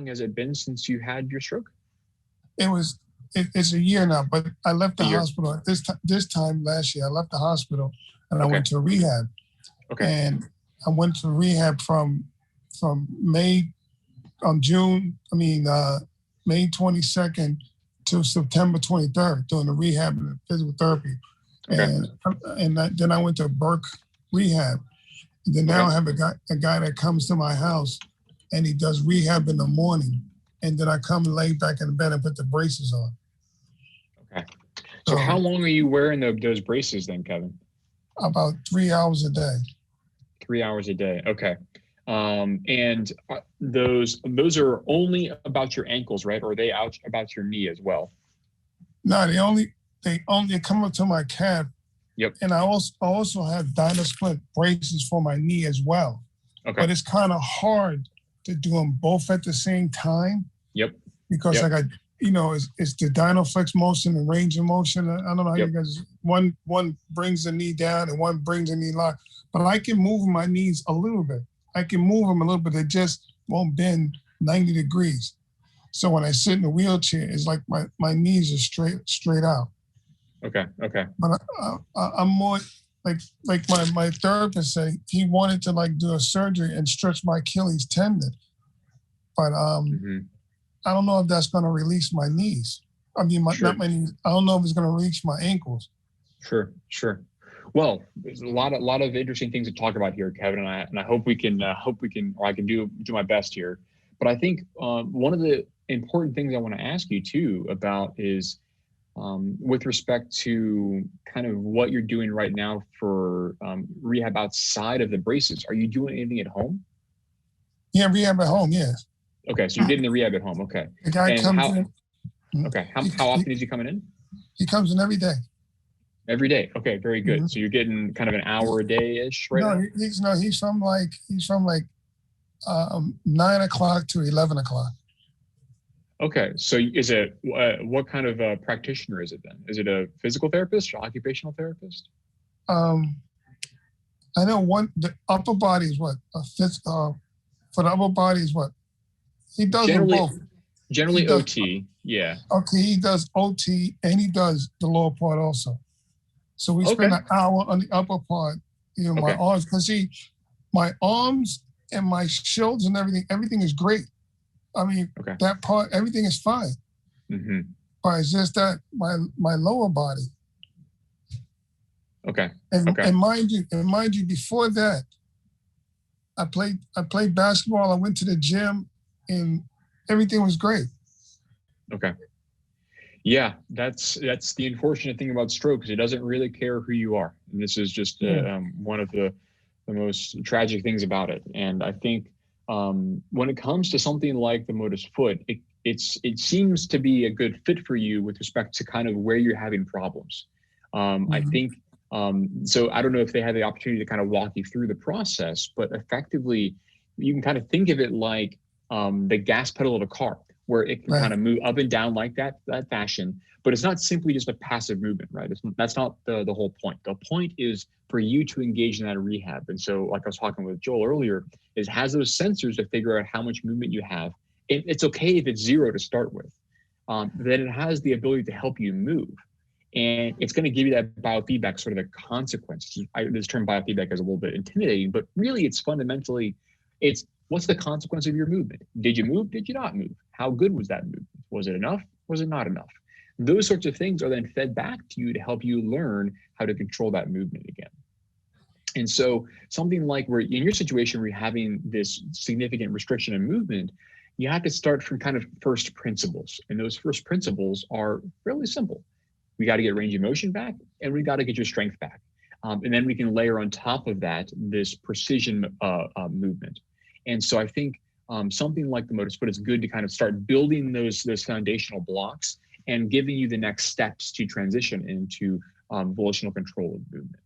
long has it been since you had your stroke? It's a year now, but I left the hospital this time last year. I left the hospital and I went to rehab. Okay. And I went to rehab from May 22nd to September 23rd doing the rehab and the physical therapy. Okay. And then I went to Burke Rehab. And then now I have a guy that comes to my house and he does rehab in the morning. And then I come and lay back in the bed and put the braces on. Okay. So how long are you wearing those braces then, Kevin? About 3 hours a day. 3 hours a day. Okay. And those are only about your ankles, right? Or are they out about your knee as well? No, they only come up to my calf. Yep. And I also have split braces for my knee as well. Okay. But it's kind of hard to do them both at the same time. Yep. Because I got, it's the dynaflex motion and range of motion. I don't know how you guys, one brings the knee down and one brings the knee lock. But I can move my knees a little bit. I can move them a little bit. They just won't bend 90 degrees. So when I sit in the wheelchair, it's like my knees are straight out. Okay. Okay. But I'm more like my therapist said, he wanted to do a surgery and stretch my Achilles tendon. But I don't know if that's going to release my knees. I mean, not my knees. I don't know if it's going to reach my ankles. Sure. Well, there's a lot of interesting things to talk about here, Kevin, and I hope we can, or I can do my best here. But I think one of the important things I want to ask you too about is with respect to kind of what you're doing right now for rehab outside of the braces. Are you doing anything at home? Yeah, rehab at home. Yeah. Okay, so you're getting the rehab at home. Okay. The guy comes in. Okay. How often is he coming in? He comes in every day. Every day. Okay, very good. So you're getting kind of an hour a day-ish right now? He's from 9 o'clock to 11 o'clock. Okay, so is it what kind of practitioner is it then? Is it a physical therapist or occupational therapist? I know the upper body is what for the upper body is what he does both. Generally OT, yeah. Okay, he does OT and he does the lower part also. So we spend an hour on the upper part, my arms, because my arms and my shoulders and everything is great. I mean, that part, everything is fine. Mm-hmm. But it's just that my lower body. Okay. And mind you, before that, I played basketball. I went to the gym, and everything was great. Okay. Yeah, that's the unfortunate thing about stroke, because it doesn't really care who you are. And this is just one of the most tragic things about it. And I think when it comes to something like the Motus foot, it seems to be a good fit for you with respect to kind of where you're having problems. I think so. I don't know if they had the opportunity to kind of walk you through the process, but effectively, you can kind of think of it like the gas pedal of a car, where it can kind of move up and down like that fashion, but it's not simply just a passive movement, right? That's not the whole point. The point is for you to engage in that rehab. And so, like I was talking with Joel earlier, it has those sensors to figure out how much movement you have. It's okay if it's 0 to start with. Then it has the ability to help you move. And it's going to give you that biofeedback, sort of the consequences. This term biofeedback is a little bit intimidating, but really it's fundamentally, what's the consequence of your movement? Did you move? Did you not move? How good was that movement? Was it enough? Was it not enough? Those sorts of things are then fed back to you to help you learn how to control that movement again. And so something like where in your situation where you're having this significant restriction in movement, you have to start from kind of first principles. And those first principles are fairly simple. We got to get range of motion back, and we got to get your strength back. And then we can layer on top of that this precision movement. And so I think something like the Motus foot is good to kind of start building those foundational blocks and giving you the next steps to transition into volitional control of movement.